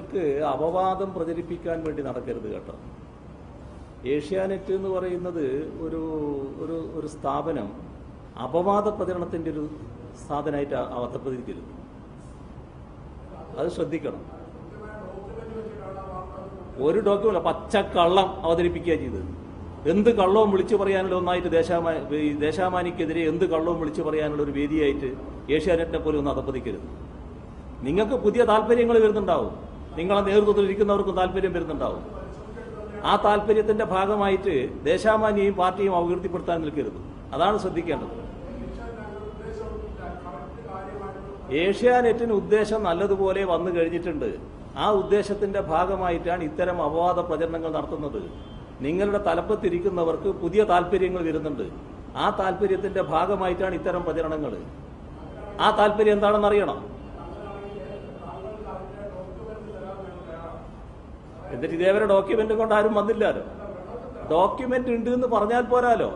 നിങ്ങൾക്ക് അപവാദം പ്രചരിപ്പിക്കാൻ വേണ്ടി നടക്കരുത് കേട്ടോ. ഏഷ്യാനെറ്റ് എന്ന് പറയുന്നത് ഒരു സ്ഥാപനം അപവാദ പ്രചരണത്തിന്റെ ഒരു സാധനമായിട്ട് അവതരിപ്പിക്കരുത്. അത് ശ്രദ്ധിക്കണം. ഒരു ഡോക്യുമെന്റ് പച്ചക്കള്ളം അവതരിപ്പിക്കുക ചെയ്തത്. എന്ത് കള്ളവും വിളിച്ചു പറയാനുള്ള ഒന്നായിട്ട് ദേശാമാനിക്കെതിരെ എന്ത് കള്ളവും വിളിച്ചു പറയാനുള്ള ഒരു വേദിയായിട്ട് ഏഷ്യാനെറ്റിനെ പോലെ ഒന്ന് അതപ്പതിക്കരുത്. നിങ്ങൾക്ക് പുതിയ താല്പര്യങ്ങൾ വരുന്നുണ്ടാവും, നിങ്ങളെ നേതൃത്വത്തിൽ ഇരിക്കുന്നവർക്കും താല്പര്യം വരുന്നുണ്ടാവും. ആ താല്പര്യത്തിന്റെ ഭാഗമായിട്ട് ദേശാമാനിയെയും പാർട്ടിയും അപകീർത്തിപ്പെടുത്താൻ നിൽക്കരുത്. അതാണ് ശ്രദ്ധിക്കേണ്ടത്. ഏഷ്യാനെറ്റിന് ഉദ്ദേശം നല്ലതുപോലെ വന്നു കഴിഞ്ഞിട്ടുണ്ട്. ആ ഉദ്ദേശത്തിന്റെ ഭാഗമായിട്ടാണ് ഇത്തരം അപവാദ പ്രചരണങ്ങൾ നടത്തുന്നത്. നിങ്ങളുടെ തലപ്പത്തിരിക്കുന്നവർക്ക് പുതിയ താല്പര്യങ്ങൾ വരുന്നുണ്ട്. ആ താല്പര്യത്തിന്റെ ഭാഗമായിട്ടാണ് ഇത്തരം പ്രചരണങ്ങൾ. ആ താല്പര്യം എന്താണെന്ന് അറിയണം. എന്നിട്ട് ഇതേവരെ ഡോക്യുമെന്റ് കൊണ്ട് ആരും വന്നില്ലാലോ. ഡോക്യുമെന്റ് ഉണ്ട് എന്ന് പറഞ്ഞാൽ പോരാലോ.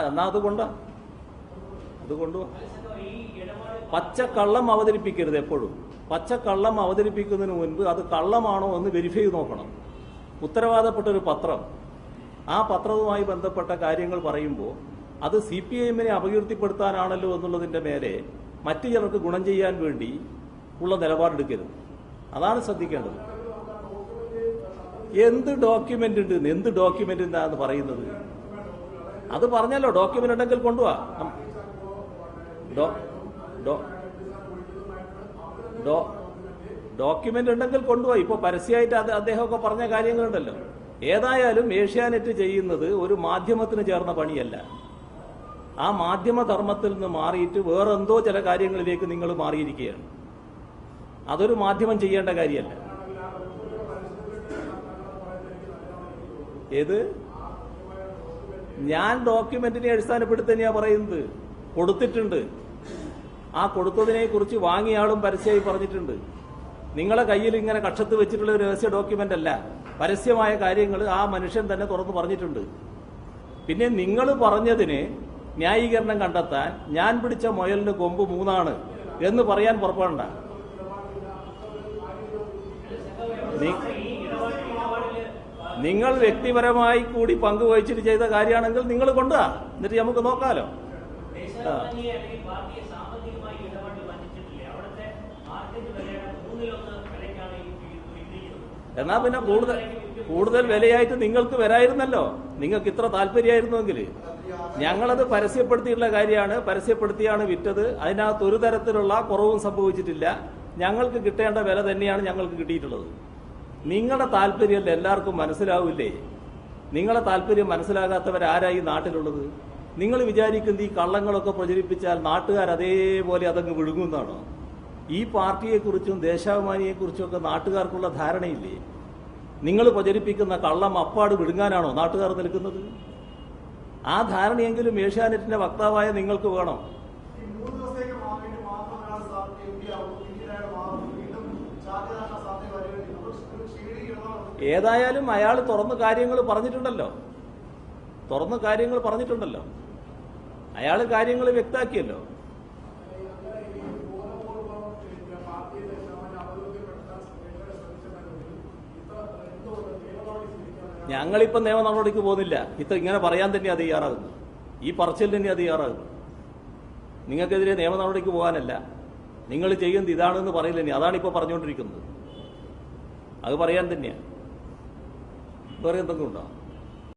എന്നാ അത് കൊണ്ടുപോവാ. പച്ചക്കള്ളം അവതരിപ്പിക്കരുത്. എപ്പോഴും പച്ചക്കള്ളം അവതരിപ്പിക്കുന്നതിന് മുൻപ് അത് കള്ളമാണോ എന്ന് വെരിഫൈ ചെയ്ത് നോക്കണം. ഉത്തരവാദപ്പെട്ട ഒരു പത്രം ആ പത്രവുമായി ബന്ധപ്പെട്ട കാര്യങ്ങൾ പറയുമ്പോൾ അത് CPIM-നെ അപകീർത്തിപ്പെടുത്താനാണല്ലോ എന്നുള്ളതിന്റെ മേലെ മറ്റു ചിലർക്ക് ഗുണം ചെയ്യാൻ വേണ്ടി ഉള്ള നിലപാടെടുക്കരുത്. അതാണ് ശ്രദ്ധിക്കേണ്ടത്. എന്ത് ഡോക്യുമെന്റ് ഉണ്ട്, എന്ത് ഡോക്യുമെന്റ് എന്താന്ന് പറയുന്നത്? അത് പറഞ്ഞല്ലോ. ഡോക്യുമെന്റ് ഉണ്ടെങ്കിൽ കൊണ്ടുപോവാ. ഡോക്യുമെന്റ് ഉണ്ടെങ്കിൽ കൊണ്ടുപോയി. ഇപ്പൊ പരസ്യമായിട്ട് അദ്ദേഹമൊക്കെ പറഞ്ഞ കാര്യങ്ങളുണ്ടല്ലോ. ഏതായാലും ഏഷ്യാനെറ്റ് ചെയ്യുന്നത് ഒരു മാധ്യമത്തിന് ചേർന്ന പണിയല്ല. ആ മാധ്യമധർമ്മത്തിൽ നിന്ന് മാറിയിട്ട് വേറെന്തോ ചില കാര്യങ്ങളിലേക്ക് നിങ്ങൾ മാറിയിരിക്കുകയാണ്. അതൊരു മാധ്യമം ചെയ്യേണ്ട കാര്യമല്ല. ഏത്? ഞാൻ ഡോക്യുമെന്റിനെ അടിസ്ഥാനപ്പെടുത്തി തന്നെയാ പറയുന്നത്. കൊടുത്തിട്ടുണ്ട്. ആ കൊടുത്തതിനെ കുറിച്ച് വാങ്ങിയ ആളും പരസ്യമായി പറഞ്ഞിട്ടുണ്ട്. നിങ്ങളെ കയ്യിൽ ഇങ്ങനെ കക്ഷത്ത് വെച്ചിട്ടുള്ള ഒരു രഹസ്യ ഡോക്യുമെന്റ് അല്ല. പരസ്യമായ കാര്യങ്ങൾ ആ മനുഷ്യൻ തന്നെ തുറന്നു പറഞ്ഞിട്ടുണ്ട്. പിന്നെ നിങ്ങൾ പറഞ്ഞതിന് ന്യായീകരണം കണ്ടെത്താൻ ഞാൻ പിടിച്ച മുയലിന് കൊമ്പ് 3 എന്ന് പറയാൻ പുറപ്പെടണ്ട. നിങ്ങൾ വ്യക്തിപരമായി കൂടി പങ്കുവഹിച്ചിട്ട് ചെയ്ത കാര്യമാണെങ്കിൽ നിങ്ങൾ കൊണ്ടുവാ. എന്നിട്ട് നമുക്ക് നോക്കാലോ. എന്നാ പിന്നെ കൂടുതൽ വിലയായിട്ട് നിങ്ങൾക്ക് വരായിരുന്നല്ലോ. നിങ്ങൾക്ക് ഇത്ര താല്പര്യമായിരുന്നുവെങ്കിൽ. ഞങ്ങളത് പരസ്യപ്പെടുത്തിയിട്ടുള്ള കാര്യമാണ്. പരസ്യപ്പെടുത്തിയാണ് വിറ്റത്. അതിനകത്ത് ഒരു തരത്തിലുള്ള കുറവും സംഭവിച്ചിട്ടില്ല. ഞങ്ങൾക്ക് കിട്ടേണ്ട വില തന്നെയാണ് ഞങ്ങൾക്ക് കിട്ടിയിട്ടുള്ളത്. നിങ്ങളുടെ താല്പര്യം എല്ലാവർക്കും മനസ്സിലാവില്ലേ? നിങ്ങളെ താല്പര്യം മനസ്സിലാകാത്തവരാരായി നാട്ടിലുള്ളത്? നിങ്ങൾ വിചാരിക്കുന്നത് ഈ കള്ളങ്ങളൊക്കെ പ്രചരിപ്പിച്ചാൽ നാട്ടുകാർ അതേപോലെ അതങ്ങ് വിഴുങ്ങുന്നതാണോ? ഈ പാർട്ടിയെക്കുറിച്ചും ദേശാഭിമാനിയെക്കുറിച്ചും ഒക്കെ നാട്ടുകാർക്കുള്ള ധാരണയില്ലേ? നിങ്ങൾ പ്രചരിപ്പിക്കുന്ന കള്ളം അപ്പാട് വിഴുങ്ങാനാണോ നാട്ടുകാർ നിൽക്കുന്നത്? ആ ധാരണയെങ്കിലും ഏഷ്യാനെറ്റിന്റെ വക്താവായ നിങ്ങൾക്ക് വേണം. ഏതായാലും അയാൾ തുറന്ന് കാര്യങ്ങൾ പറഞ്ഞിട്ടുണ്ടല്ലോ. അയാൾ കാര്യങ്ങൾ വ്യക്താക്കിയല്ലോ. ഞങ്ങളിപ്പം നിയമ നടപടിക്ക് പോകുന്നില്ല. ഇങ്ങനെ പറയാൻ തന്നെ അത് തയ്യാറാകുന്നു. ഈ പറച്ചിൽ തന്നെ അത് തയ്യാറാകുന്നു. നിങ്ങൾക്കെതിരെ നിയമ നടപടിക്ക് പോകാനല്ല. നിങ്ങൾ ചെയ്യുന്നത് ഇതാണെന്ന് പറയില്ല. അതാണ് ഇപ്പോൾ പറഞ്ഞുകൊണ്ടിരിക്കുന്നത്. അത് പറയാൻ തന്നെയാണ്. വേറെ എന്തെങ്കിലും ഉണ്ടോ?